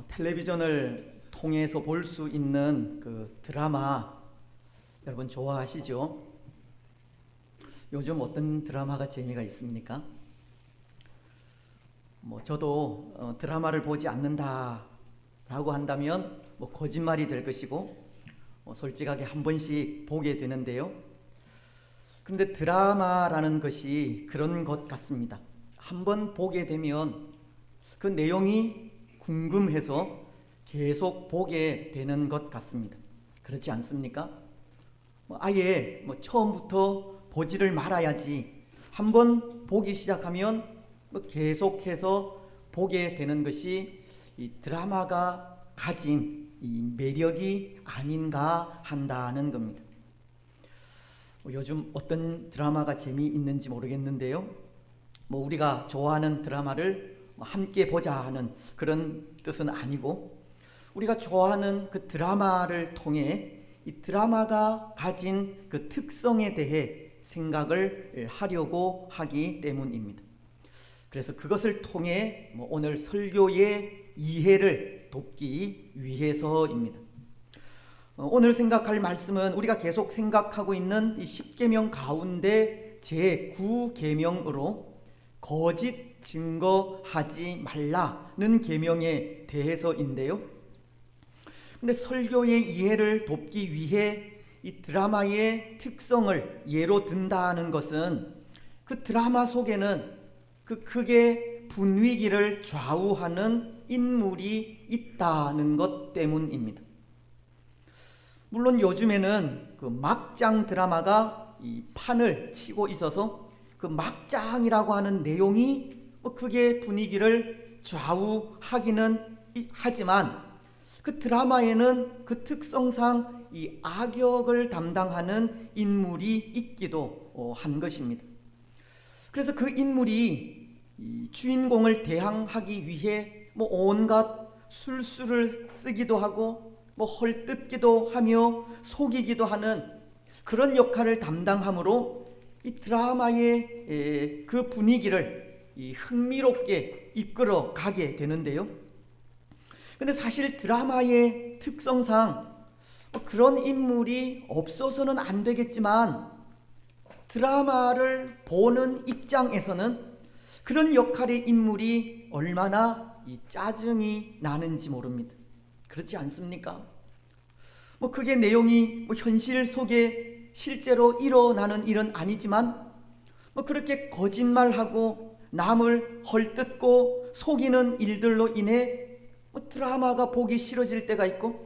텔레비전을 통해서 볼 수 있는 그 드라마 여러분 좋아하시죠? 요즘 어떤 드라마가 재미가 있습니까? 저도 드라마를 보지 않는다라고 한다면 거짓말이 될 것이고 솔직하게 한 번씩 보게 되는데요. 그런데 드라마라는 것이 그런 것 같습니다. 한 번 보게 되면 그 내용이 궁금해서 계속 보게 되는 것 같습니다. 그렇지 않습니까? 아예 처음부터 보지를 말아야지. 한 번 보기 시작하면 계속해서 보게 되는 것이 이 드라마가 가진 이 매력이 아닌가 한다는 겁니다. 요즘 어떤 드라마가 재미있는지 모르겠는데요. 우리가 좋아하는 드라마를 함께 보자 하는 그런 뜻은 아니고, 우리가 좋아하는 그 드라마를 통해 이 드라마가 가진 그 특성에 대해 생각을 하려고 하기 때문입니다. 그래서 그것을 통해 오늘 설교의 이해를 돕기 위해서입니다. 오늘 생각할 말씀은 우리가 계속 생각하고 있는 이 10계명 가운데 제9계명으로 거짓 증거하지 말라는 계명에 대해서인데요. 근데 설교의 이해를 돕기 위해 이 드라마의 특성을 예로 든다는 것은 그 드라마 속에는 그 크게 분위기를 좌우하는 인물이 있다는 것 때문입니다. 물론 요즘에는 그 막장 드라마가 이 판을 치고 있어서 그 막장이라고 하는 내용이 크게 분위기를 좌우하기는 하지만 그 드라마에는 그 특성상 이 악역을 담당하는 인물이 있기도 한 것입니다. 그래서 그 인물이 이 주인공을 대항하기 위해 온갖 술수를 쓰기도 하고 헐뜯기도 하며 속이기도 하는 그런 역할을 담당하므로 이 드라마의 그 분위기를 흥미롭게 이끌어 가게 되는데요. 근데 사실 드라마의 특성상 그런 인물이 없어서는 안 되겠지만, 드라마를 보는 입장에서는 그런 역할의 인물이 얼마나 짜증이 나는지 모릅니다. 그렇지 않습니까? 그게 내용이 현실 속에 실제로 일어나는 일은 아니지만 그렇게 거짓말하고 남을 헐뜯고 속이는 일들로 인해 드라마가 보기 싫어질 때가 있고,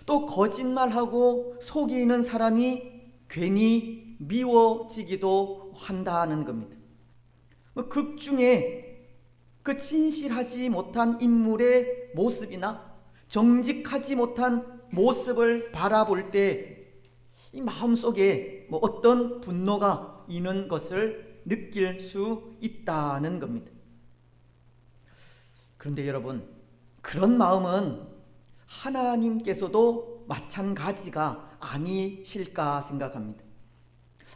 또 거짓말하고 속이는 사람이 괜히 미워지기도 한다는 겁니다. 극 중에 그 진실하지 못한 인물의 모습이나 정직하지 못한 모습을 바라볼 때 이 마음속에 어떤 분노가 있는 것을 느낄 수 있다는 겁니다. 그런데 여러분, 그런 마음은 하나님께서도 마찬가지가 아니실까 생각합니다.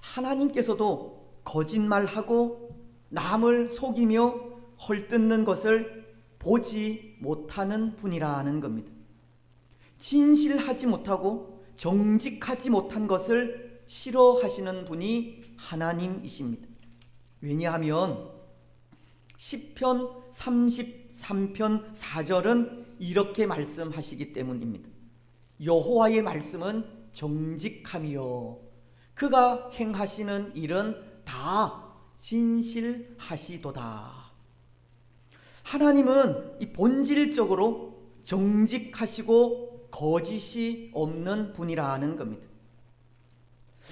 하나님께서도 거짓말하고 남을 속이며 헐뜯는 것을 보지 못하는 분이라는 겁니다. 진실하지 못하고 정직하지 못한 것을 싫어하시는 분이 하나님이십니다. 왜냐하면 시편 33편 4절은 이렇게 말씀하시기 때문입니다. 여호와의 말씀은 정직하며 그가 행하시는 일은 다 진실하시도다. 하나님은 이 본질적으로 정직하시고 거짓이 없는 분이라는 겁니다.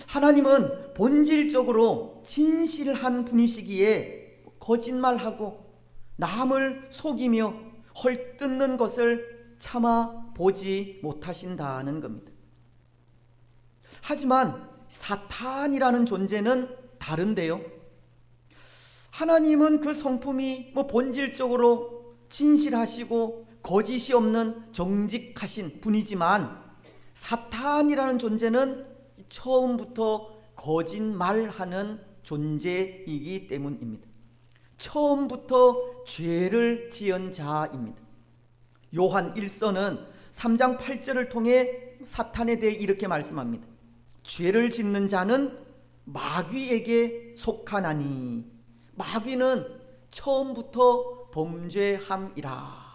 하나님은 본질적으로 진실한 분이시기에 거짓말하고 남을 속이며 헐뜯는 것을 참아 보지 못하신다는 겁니다. 하지만 사탄이라는 존재는 다른데요. 하나님은 그 성품이 본질적으로 진실하시고 거짓이 없는 정직하신 분이지만, 사탄이라는 존재는 처음부터 거짓말하는 존재이기 때문입니다. 처음부터 죄를 지은 자입니다. 요한 1서는 3장 8절을 통해 사탄에 대해 이렇게 말씀합니다. 죄를 짓는 자는 마귀에게 속하나니, 마귀는 처음부터 범죄함이라.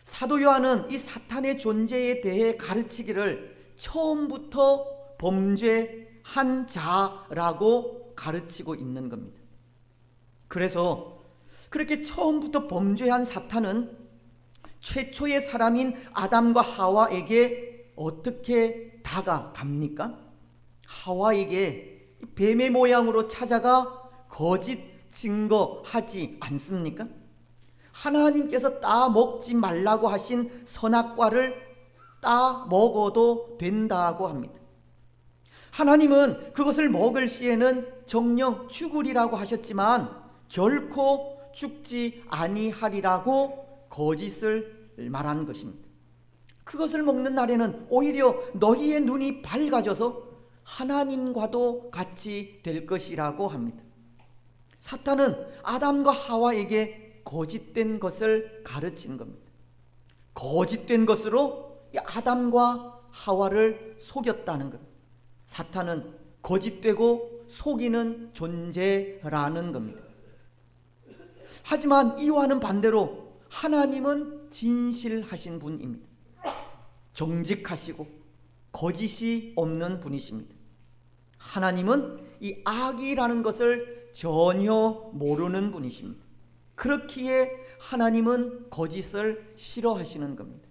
사도 요한은 이 사탄의 존재에 대해 가르치기를 처음부터 범죄한 자라고 가르치고 있는 겁니다. 그래서 그렇게 처음부터 범죄한 사탄은 최초의 사람인 아담과 하와에게 어떻게 다가갑니까? 하와에게 뱀의 모양으로 찾아가 거짓 증거하지 않습니까? 하나님께서 따 먹지 말라고 하신 선악과를 따 먹어도 된다고 합니다. 하나님은 그것을 먹을 시에는 정녕 죽으리라고 하셨지만 결코 죽지 아니하리라고 거짓을 말한 것입니다. 그것을 먹는 날에는 오히려 너희의 눈이 밝아져서 하나님과도 같이 될 것이라고 합니다. 사탄은 아담과 하와에게 거짓된 것을 가르치는 겁니다. 거짓된 것으로 아담과 하와를 속였다는 겁니다. 사탄은 거짓되고 속이는 존재라는 겁니다. 하지만 이와는 반대로 하나님은 진실하신 분입니다. 정직하시고 거짓이 없는 분이십니다. 하나님은 이 악이라는 것을 전혀 모르는 분이십니다. 그렇기에 하나님은 거짓을 싫어하시는 겁니다.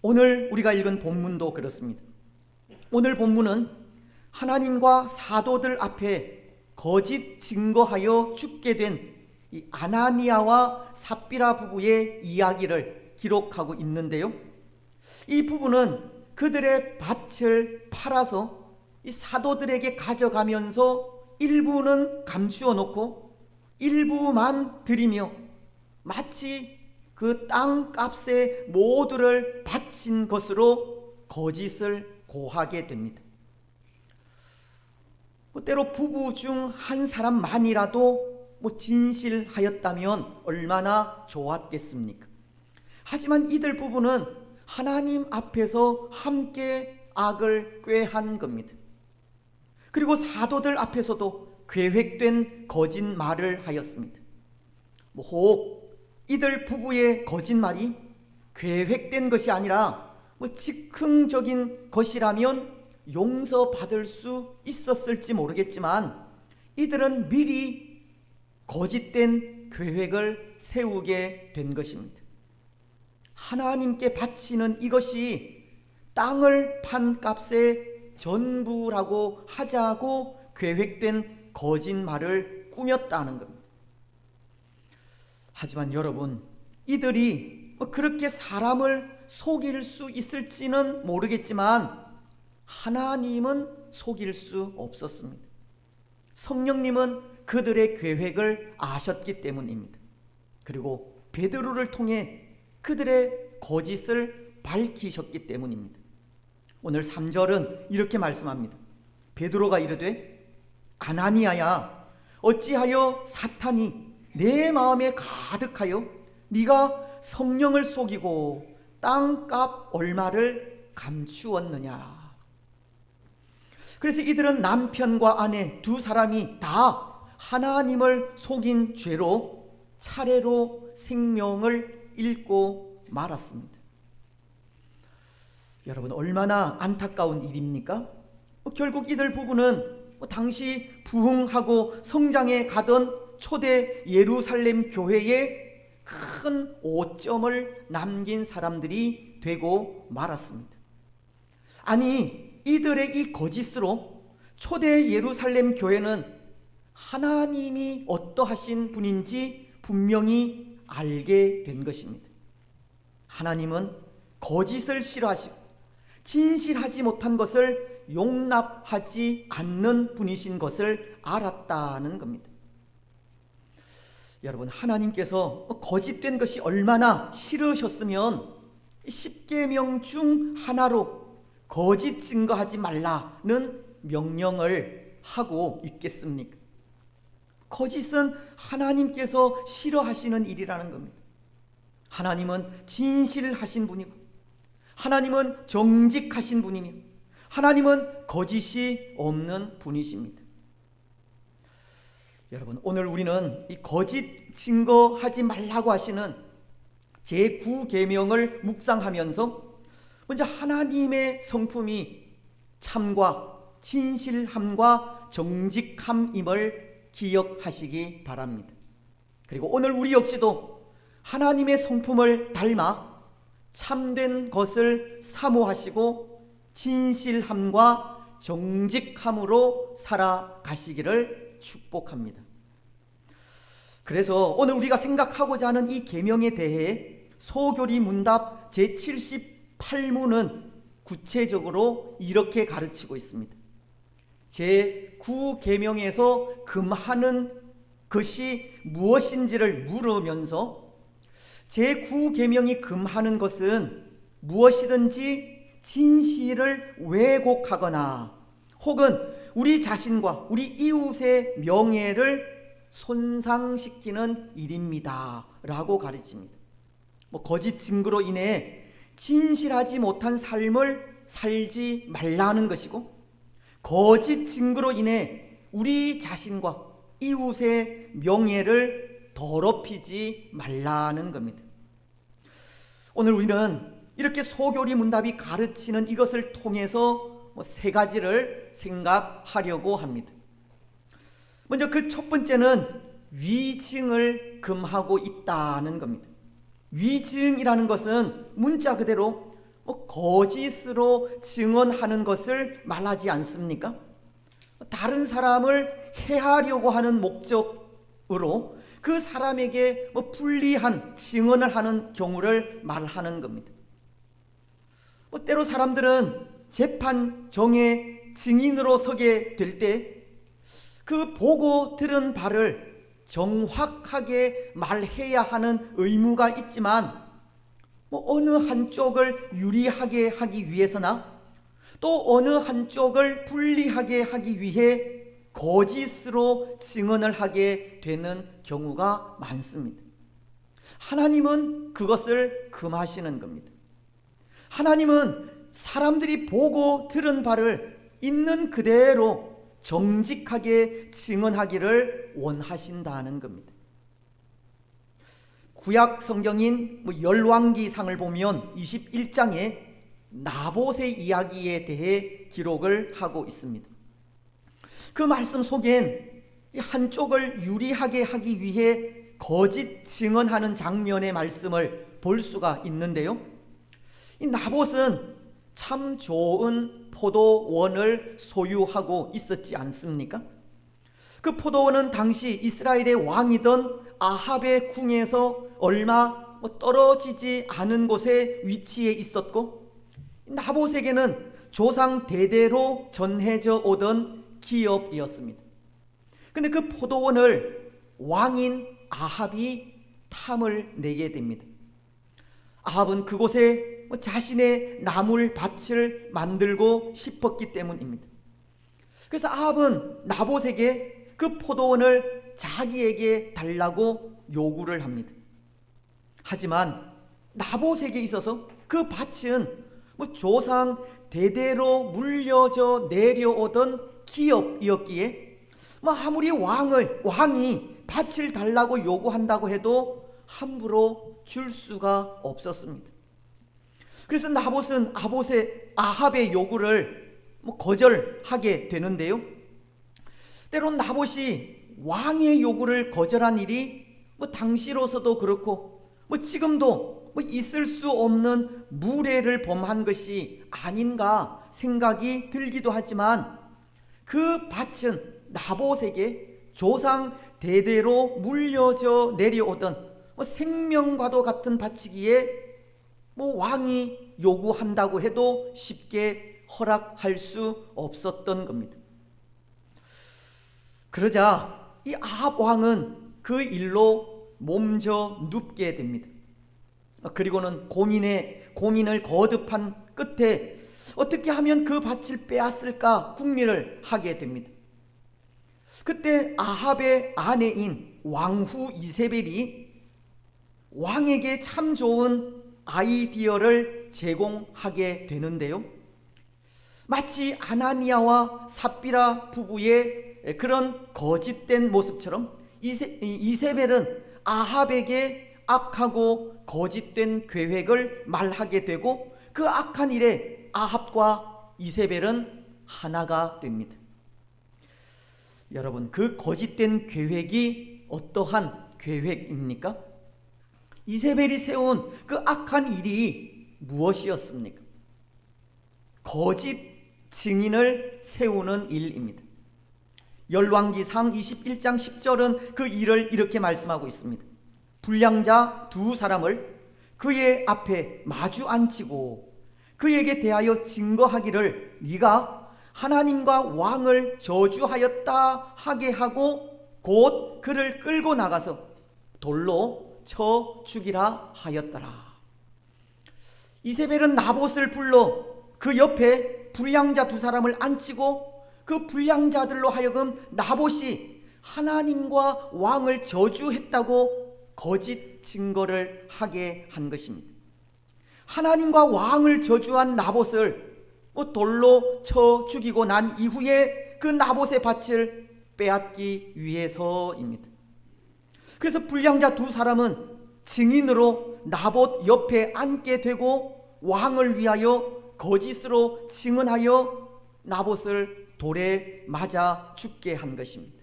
오늘 우리가 읽은 본문도 그렇습니다. 오늘 본문은 하나님과 사도들 앞에 거짓 증거하여 죽게 된 이 아나니아와 삽비라 부부의 이야기를 기록하고 있는데요. 이 부부는 그들의 밭을 팔아서 이 사도들에게 가져가면서 일부는 감추어 놓고 일부만 드리며 마치 그 땅값의 모두를 바친 것으로 거짓을 고하게 됩니다. 때로 부부 중 한 사람만이라도 진실하였다면 얼마나 좋았겠습니까? 하지만 이들 부부는 하나님 앞에서 함께 악을 꾀한 겁니다. 그리고 사도들 앞에서도 계획된 거짓말을 하였습니다. 혹 이들 부부의 거짓말이 계획된 것이 아니라 즉흥적인 것이라면 용서받을 수 있었을지 모르겠지만 이들은 미리 거짓된 계획을 세우게 된 것입니다. 하나님께 바치는 이것이 땅을 판 값의 전부라고 하자고 계획된 거짓말을 꾸몄다는 겁니다. 하지만 여러분, 이들이 그렇게 사람을 속일 수 있을지는 모르겠지만 하나님은 속일 수 없었습니다. 성령님은 그들의 계획을 아셨기 때문입니다. 그리고 베드로를 통해 그들의 거짓을 밝히셨기 때문입니다. 오늘 3절은 이렇게 말씀합니다. 베드로가 이르되 아나니아야, 어찌하여 사탄이 내 마음에 가득하여 네가 성령을 속이고 땅값 얼마를 감추었느냐. 그래서 이들은 남편과 아내 두 사람이 다 하나님을 속인 죄로 차례로 생명을 잃고 말았습니다. 여러분, 얼마나 안타까운 일입니까? 결국 이들 부부는 당시 부흥하고 성장해 가던 초대 예루살렘 교회에 큰 오점을 남긴 사람들이 되고 말았습니다. 아니, 이들의 이 거짓으로 초대 예루살렘 교회는 하나님이 어떠하신 분인지 분명히 알게 된 것입니다. 하나님은 거짓을 싫어하시고 진실하지 못한 것을 용납하지 않는 분이신 것을 알았다는 겁니다. 여러분, 하나님께서 거짓된 것이 얼마나 싫으셨으면 10계명 중 하나로 거짓 증거하지 말라는 명령을 하고 있겠습니까? 거짓은 하나님께서 싫어하시는 일이라는 겁니다. 하나님은 진실하신 분이고, 하나님은 정직하신 분이며, 하나님은 거짓이 없는 분이십니다. 여러분, 오늘 우리는 이 거짓 증거하지 말라고 하시는 제9계명을 묵상하면서 먼저 하나님의 성품이 참과 진실함과 정직함임을 기억하시기 바랍니다. 그리고 오늘 우리 역시도 하나님의 성품을 닮아 참된 것을 사모하시고 진실함과 정직함으로 살아가시기를 축복합니다. 그래서 오늘 우리가 생각하고자 하는 이 계명에 대해 소교리 문답 제78문은 구체적으로 이렇게 가르치고 있습니다. 제9계명에서 금하는 것이 무엇인지를 물으면서 제9계명이 금하는 것은 무엇이든지 진실을 왜곡하거나 혹은 우리 자신과 우리 이웃의 명예를 손상시키는 일입니다 라고 가르칩니다. 거짓 증거로 인해 진실하지 못한 삶을 살지 말라는 것이고, 거짓 증거로 인해 우리 자신과 이웃의 명예를 더럽히지 말라는 겁니다. 오늘 우리는 이렇게 소교리 문답이 가르치는 이것을 통해서 세 가지를 생각하려고 합니다. 먼저 그 첫 번째는 위증을 금하고 있다는 겁니다. 위증이라는 것은 문자 그대로 거짓으로 증언하는 것을 말하지 않습니까? 다른 사람을 해하려고 하는 목적으로 그 사람에게 불리한 증언을 하는 경우를 말하는 겁니다. 때로 사람들은 재판정에 증인으로 서게 될 때 그 보고 들은 바를 정확하게 말해야 하는 의무가 있지만 어느 한쪽을 유리하게 하기 위해서나 또 어느 한쪽을 불리하게 하기 위해 거짓으로 증언을 하게 되는 경우가 많습니다. 하나님은 그것을 금하시는 겁니다. 하나님은 사람들이 보고 들은 바를 있는 그대로 정직하게 증언하기를 원하신다는 겁니다. 구약 성경인 열왕기상을 보면 21장에 나봇의 이야기에 대해 기록을 하고 있습니다. 그 말씀 속엔 한쪽을 유리하게 하기 위해 거짓 증언하는 장면의 말씀을 볼 수가 있는데요, 이 나봇은 참 좋은 포도원을 소유하고 있었지 않습니까? 그 포도원은 당시 이스라엘의 왕이던 아합의 궁에서 얼마 떨어지지 않은 곳에 위치해 있었고, 나봇에게는 조상 대대로 전해져 오던 기업이었습니다. 근데 그 포도원을 왕인 아합이 탐을 내게 됩니다. 아합은 그곳에 자신의 나물 밭을 만들고 싶었기 때문입니다. 그래서 아합은 나봇에게 그 포도원을 자기에게 달라고 요구를 합니다. 하지만 나봇에게 있어서 그 밭은 조상 대대로 물려져 내려오던 기업이었기에 아무리 왕이 밭을 달라고 요구한다고 해도 함부로 줄 수가 없었습니다. 그래서 나봇은 아합의 요구를 거절하게 되는데요, 때론 나봇이 왕의 요구를 거절한 일이 당시로서도 그렇고 지금도 있을 수 없는 무례를 범한 것이 아닌가 생각이 들기도 하지만, 그 밭은 나봇에게 조상 대대로 물려져 내려오던 생명과도 같은 밭이기에 왕이 요구한다고 해도 쉽게 허락할 수 없었던 겁니다. 그러자 이 아합 왕은 그 일로 몸져 눕게 됩니다. 그리고는 고민을 거듭한 끝에 어떻게 하면 그 밭을 빼앗을까 궁리를 하게 됩니다. 그때 아합의 아내인 왕후 이세벨이 왕에게 참 좋은 아이디어를 제공하게 되는데요. 마치 아나니아와 삽비라 부부의 그런 거짓된 모습처럼 이세벨은 아합에게 악하고 거짓된 계획을 말하게 되고 그 악한 일에 아합과 이세벨은 하나가 됩니다. 여러분, 그 거짓된 계획이 어떠한 계획입니까? 이세벨이 세운 그 악한 일이 무엇이었습니까? 거짓 증인을 세우는 일입니다. 열왕기상 21장 10절은 그 일을 이렇게 말씀하고 있습니다. 불량자 두 사람을 그의 앞에 마주 앉히고 그에게 대하여 증거하기를 네가 하나님과 왕을 저주하였다 하게 하고 곧 그를 끌고 나가서 돌로 쳐 죽이라 하였더라. 이세벨은 나봇을 불러 그 옆에 불량자 두 사람을 앉히고 그 불량자들로 하여금 나봇이 하나님과 왕을 저주했다고 거짓 증거를 하게 한 것입니다. 하나님과 왕을 저주한 나봇을 돌로 쳐 죽이고 난 이후에 그 나봇의 밭을 빼앗기 위해서입니다. 그래서 불량자 두 사람은 증인으로 나봇 옆에 앉게 되고 왕을 위하여 거짓으로 증언하여 나봇을 돌에 맞아 죽게 한 것입니다.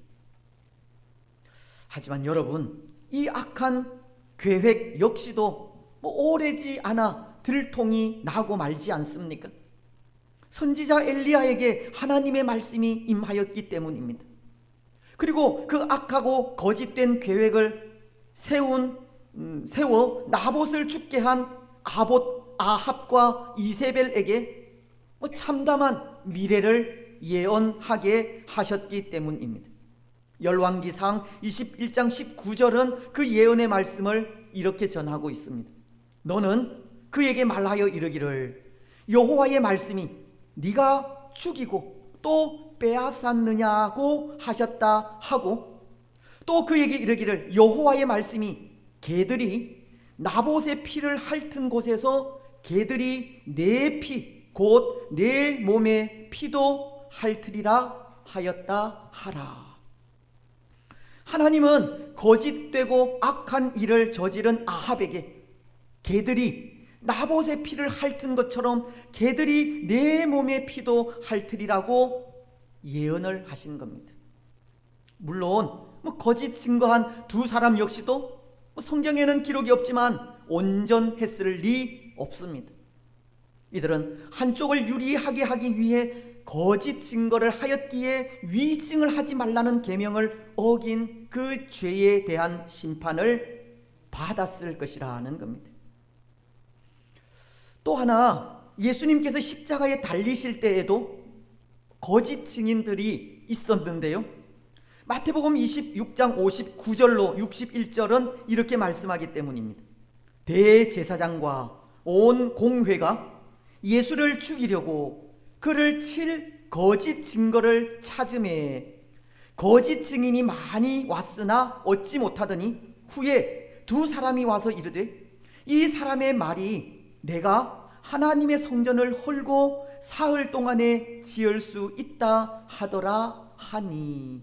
하지만 여러분, 이 악한 계획 역시도 오래지 않아 들통이 나고 말지 않습니까? 선지자 엘리야에게 하나님의 말씀이 임하였기 때문입니다. 그리고 그 악하고 거짓된 계획을 세워 나봇을 죽게 한 아합과 이세벨에게 참담한 미래를 예언하게 하셨기 때문입니다. 열왕기상 21장 19절은 그 예언의 말씀을 이렇게 전하고 있습니다. 너는 그에게 말하여 이르기를 여호와의 말씀이 네가 죽이고 또 빼앗았느냐고 하셨다 하고 또 그에게 이르기를 여호와의 말씀이 개들이 나봇의 피를 핥은 곳에서 개들이 내 피 곧 내 몸의 피도 핥으리라 하였다 하라. 하나님은 거짓되고 악한 일을 저지른 아합에게 개들이 나봇의 피를 핥은 것처럼 개들이 내 몸의 피도 핥으리라고 예언을 하신 겁니다. 물론 거짓 증거한 두 사람 역시도 성경에는 기록이 없지만 온전했을 리 없습니다. 이들은 한쪽을 유리하게 하기 위해 거짓 증거를 하였기에 위증을 하지 말라는 계명을 어긴 그 죄에 대한 심판을 받았을 것이라는 겁니다. 또 하나, 예수님께서 십자가에 달리실 때에도 거짓 증인들이 있었는데요. 마태복음 26장 59절로 61절은 이렇게 말씀하기 때문입니다. 대제사장과 온 공회가 예수를 죽이려고 그를 칠 거짓 증거를 찾음에 거짓 증인이 많이 왔으나 얻지 못하더니 후에 두 사람이 와서 이르되 이 사람의 말이 내가 하나님의 성전을 헐고 사흘 동안에 지을 수 있다 하더라 하니.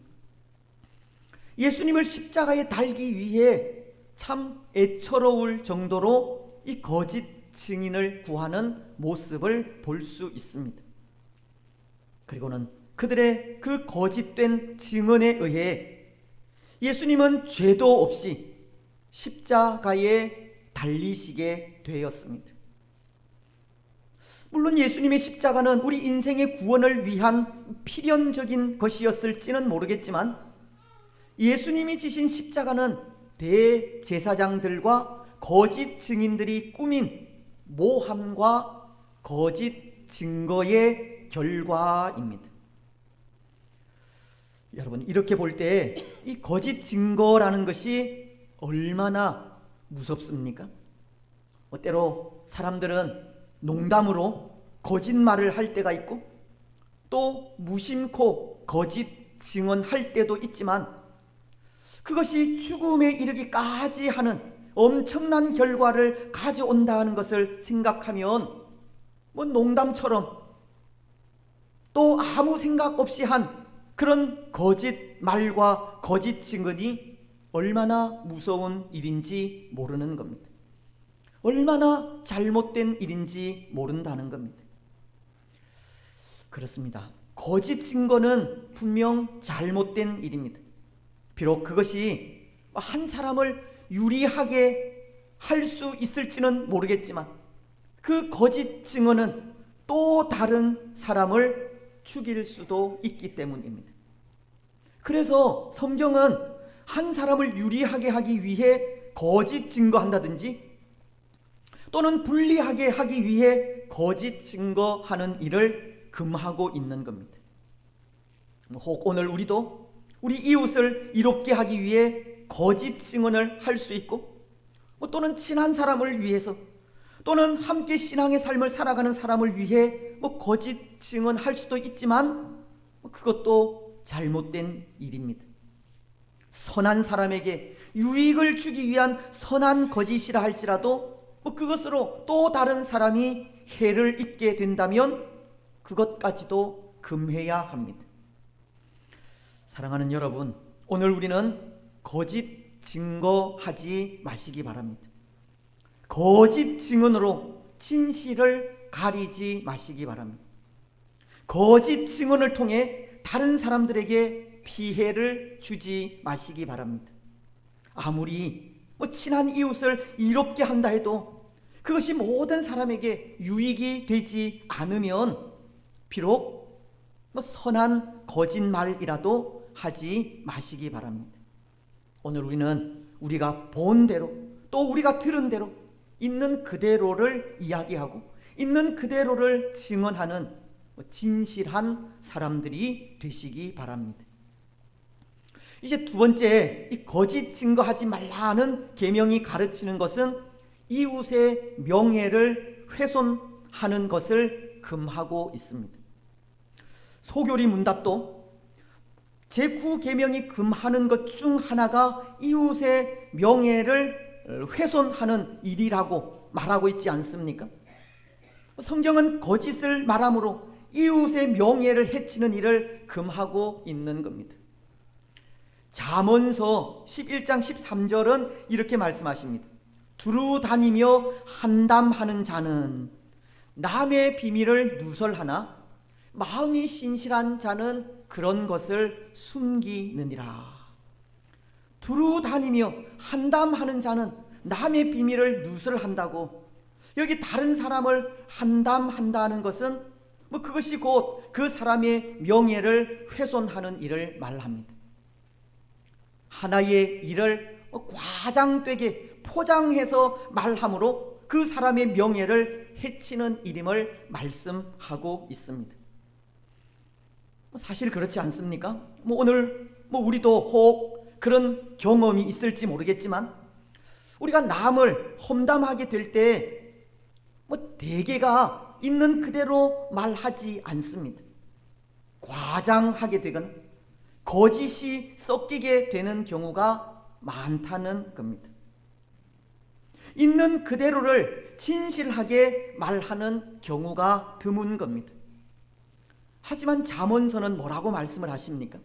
예수님을 십자가에 달기 위해 참 애처로울 정도로 이 거짓 증인을 구하는 모습을 볼 수 있습니다. 그리고는 그들의 그 거짓된 증언에 의해 예수님은 죄도 없이 십자가에 달리시게 되었습니다. 물론 예수님의 십자가는 우리 인생의 구원을 위한 필연적인 것이었을지는 모르겠지만 예수님이 지신 십자가는 대제사장들과 거짓 증인들이 꾸민 모함과 거짓 증거의 결과입니다. 여러분, 이렇게 볼 때 이 거짓 증거라는 것이 얼마나 무섭습니까? 때로 사람들은 농담으로 거짓말을 할 때가 있고 또 무심코 거짓 증언할 때도 있지만 그것이 죽음에 이르기까지 하는 엄청난 결과를 가져온다는 것을 생각하면 농담처럼 또 아무 생각 없이 한 그런 거짓 말과 거짓 증언이 얼마나 무서운 일인지 모르는 겁니다. 얼마나 잘못된 일인지 모른다는 겁니다. 그렇습니다. 거짓 증거는 분명 잘못된 일입니다. 비록 그것이 한 사람을 유리하게 할 수 있을지는 모르겠지만 그 거짓 증언은 또 다른 사람을 죽일 수도 있기 때문입니다. 그래서 성경은 한 사람을 유리하게 하기 위해 거짓 증거한다든지 또는 불리하게 하기 위해 거짓 증거하는 일을 금하고 있는 겁니다. 혹 오늘 우리도 우리 이웃을 이롭게 하기 위해 거짓 증언을 할 수 있고 또는 친한 사람을 위해서 또는 함께 신앙의 삶을 살아가는 사람을 위해 거짓 증언할 수도 있지만 그것도 잘못된 일입니다. 선한 사람에게 유익을 주기 위한 선한 거짓이라 할지라도 그것으로 또 다른 사람이 해를 입게 된다면 그것까지도 금해야 합니다. 사랑하는 여러분, 오늘 우리는 거짓 증거하지 마시기 바랍니다. 거짓 증언으로 진실을 가리지 마시기 바랍니다. 거짓 증언을 통해 다른 사람들에게 피해를 주지 마시기 바랍니다. 아무리 친한 이웃을 이롭게 한다 해도 그것이 모든 사람에게 유익이 되지 않으면 비록 선한 거짓말이라도 하지 마시기 바랍니다. 오늘 우리는 우리가 본 대로 또 우리가 들은 대로 있는 그대로를 이야기하고 있는 그대로를 증언하는 진실한 사람들이 되시기 바랍니다. 이제 두 번째, 이 거짓 증거하지 말라는 계명이 가르치는 것은 이웃의 명예를 훼손하는 것을 금하고 있습니다. 소교리 문답도 제9계명이 금하는 것 중 하나가 이웃의 명예를 훼손하는 일이라고 말하고 있지 않습니까? 성경은 거짓을 말함으로 이웃의 명예를 해치는 일을 금하고 있는 겁니다. 잠언서 11장 13절은 이렇게 말씀하십니다. 두루 다니며 한담하는 자는 남의 비밀을 누설하나 마음이 신실한 자는 그런 것을 숨기느니라. 두루 다니며 한담하는 자는 남의 비밀을 누설한다고, 여기 다른 사람을 한담한다는 것은 그것이 곧 그 사람의 명예를 훼손하는 일을 말합니다. 하나의 일을 과장되게 포장해서 말함으로 그 사람의 명예를 해치는 일임을 말씀하고 있습니다. 사실 그렇지 않습니까? 오늘 우리도 혹 그런 경험이 있을지 모르겠지만 우리가 남을 험담하게 될 때 대개가 있는 그대로 말하지 않습니다. 과장하게 되거나 거짓이 섞이게 되는 경우가 많다는 겁니다. 있는 그대로를 진실하게 말하는 경우가 드문 겁니다. 하지만 잠언서는 뭐라고 말씀을 하십니까?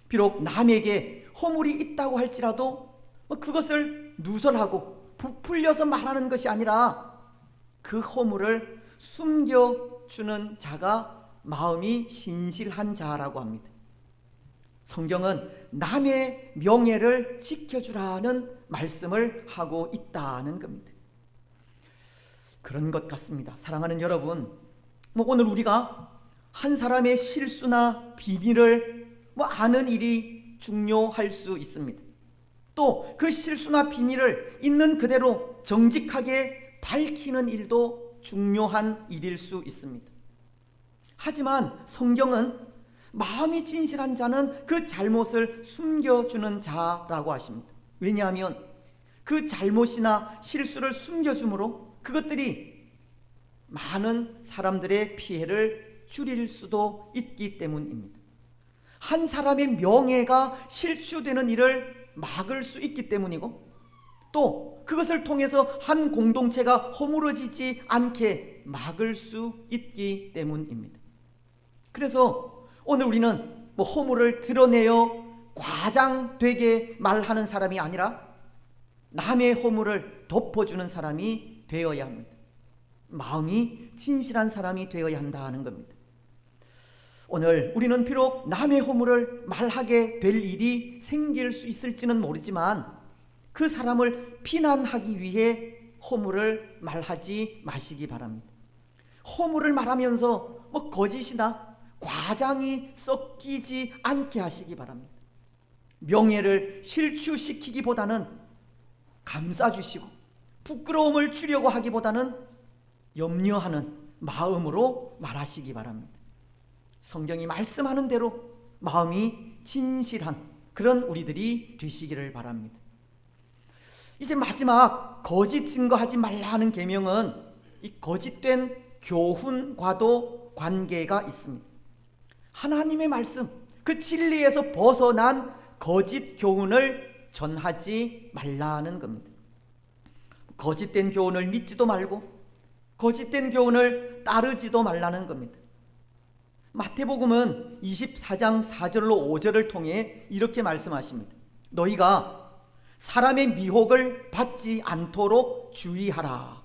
비록 남에게 허물이 있다고 할지라도 그것을 누설하고 부풀려서 말하는 것이 아니라 그 허물을 숨겨주는 자가 마음이 신실한 자라고 합니다. 성경은 남의 명예를 지켜주라는 말씀을 하고 있다는 겁니다. 그런 것 같습니다. 사랑하는 여러분, 오늘 우리가 한 사람의 실수나 비밀을 아는 일이 중요할 수 있습니다. 또 그 실수나 비밀을 있는 그대로 정직하게 밝히는 일도 중요한 일일 수 있습니다. 하지만 성경은 마음이 진실한 자는 그 잘못을 숨겨주는 자라고 하십니다. 왜냐하면 그 잘못이나 실수를 숨겨줌으로 그것들이 많은 사람들의 피해를 줄일 수도 있기 때문입니다. 한 사람의 명예가 실추되는 일을 막을 수 있기 때문이고 또 그것을 통해서 한 공동체가 허물어지지 않게 막을 수 있기 때문입니다. 그래서 오늘 우리는 허물을 드러내어 과장되게 말하는 사람이 아니라 남의 허물을 덮어주는 사람이 되어야 합니다. 마음이 진실한 사람이 되어야 한다는 겁니다. 오늘 우리는 비록 남의 허물을 말하게 될 일이 생길 수 있을지는 모르지만 그 사람을 비난하기 위해 허물을 말하지 마시기 바랍니다. 허물을 말하면서 거짓이나 과장이 섞이지 않게 하시기 바랍니다. 명예를 실추시키기보다는 감싸주시고 부끄러움을 주려고 하기보다는 염려하는 마음으로 말하시기 바랍니다. 성경이 말씀하는 대로 마음이 진실한 그런 우리들이 되시기를 바랍니다. 이제 마지막 거짓 증거하지 말라는 계명은 이 거짓된 교훈과도 관계가 있습니다. 하나님의 말씀, 그 진리에서 벗어난 거짓 교훈을 전하지 말라는 겁니다. 거짓된 교훈을 믿지도 말고 거짓된 교훈을 따르지도 말라는 겁니다. 마태복음은 24장 4절로 5절을 통해 이렇게 말씀하십니다. 너희가 사람의 미혹을 받지 않도록 주의하라.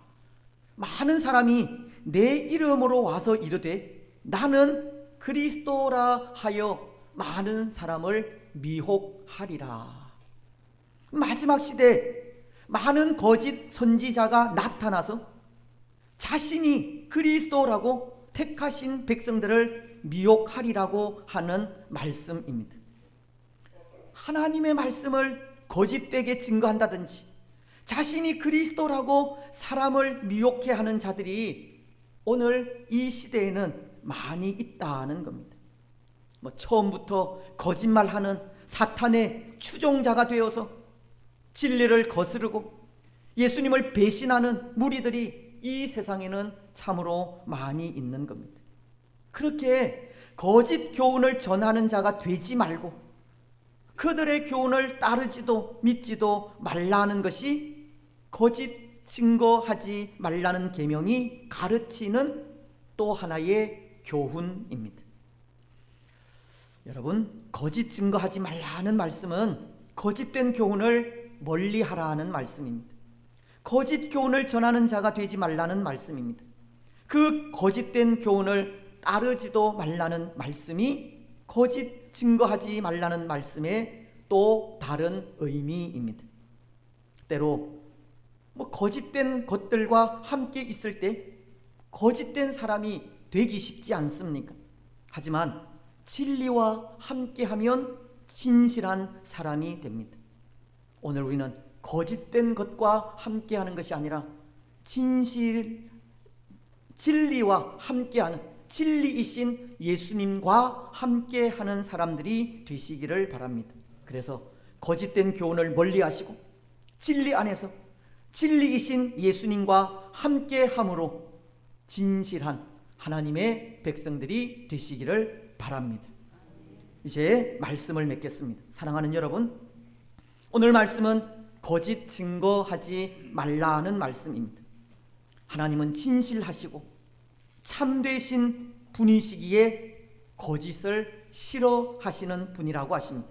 많은 사람이 내 이름으로 와서 이르되 나는 그리스도라 하여 많은 사람을 미혹하리라. 마지막 시대 많은 거짓 선지자가 나타나서 자신이 그리스도라고 택하신 백성들을 미혹하리라고 하는 말씀입니다. 하나님의 말씀을 거짓되게 증거한다든지 자신이 그리스도라고 사람을 미혹해 하는 자들이 오늘 이 시대에는 많이 있다는 겁니다. 처음부터 거짓말하는 사탄의 추종자가 되어서 진리를 거스르고 예수님을 배신하는 무리들이 이 세상에는 참으로 많이 있는 겁니다. 그렇게 거짓 교훈을 전하는 자가 되지 말고 그들의 교훈을 따르지도 믿지도 말라는 것이 거짓 증거하지 말라는 계명이 가르치는 또 하나의 교훈입니다. 여러분, 거짓 증거하지 말라는 말씀은 거짓된 교훈을 멀리하라는 말씀입니다. 거짓 교훈을 전하는 자가 되지 말라는 말씀입니다. 그 거짓된 교훈을 따르지도 말라는 말씀이 거짓 증거하지 말라는 말씀의 또 다른 의미입니다. 때로 거짓된 것들과 함께 있을 때 거짓된 사람이 되기 쉽지 않습니까? 하지만 진리와 함께하면 진실한 사람이 됩니다. 오늘 우리는 거짓된 것과 함께하는 것이 아니라 진리와 함께하는 진리이신 예수님과 함께하는 사람들이 되시기를 바랍니다. 그래서 거짓된 교훈을 멀리하시고 진리 안에서 진리이신 예수님과 함께함으로 진실한 하나님의 백성들이 되시기를 바랍니다. 이제 말씀을 맺겠습니다. 사랑하는 여러분, 오늘 말씀은 거짓 증거하지 말라는 말씀입니다. 하나님은 진실하시고 참되신 분이시기에 거짓을 싫어하시는 분이라고 하십니다.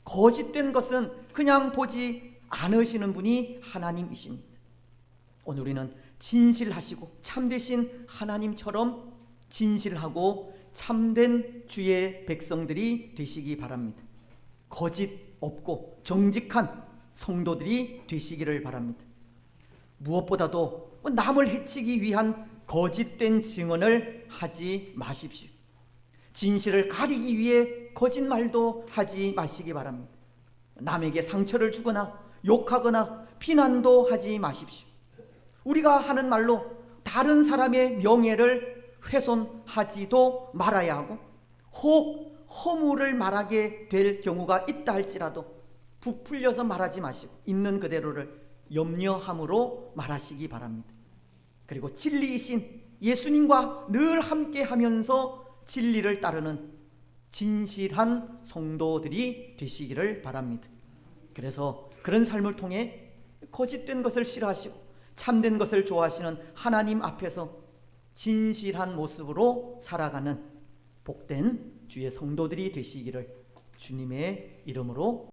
거짓된 것은 그냥 보지 않으시는 분이 하나님이십니다. 오늘 우리는 진실하시고 참되신 하나님처럼 진실하고 참된 주의 백성들이 되시기 바랍니다. 거짓 없고 정직한 성도들이 되시기를 바랍니다. 무엇보다도 남을 해치기 위한 거짓된 증언을 하지 마십시오. 진실을 가리기 위해 거짓말도 하지 마시기 바랍니다. 남에게 상처를 주거나 욕하거나 비난도 하지 마십시오. 우리가 하는 말로 다른 사람의 명예를 훼손하지도 말아야 하고 혹 허물을 말하게 될 경우가 있다 할지라도 부풀려서 말하지 마시고 있는 그대로를 염려함으로 말하시기 바랍니다. 그리고 진리이신 예수님과 늘 함께하면서 진리를 따르는 진실한 성도들이 되시기를 바랍니다. 그래서 그런 삶을 통해 거짓된 것을 싫어하시고 참된 것을 좋아하시는 하나님 앞에서 진실한 모습으로 살아가는 복된 주의 성도들이 되시기를 주님의 이름으로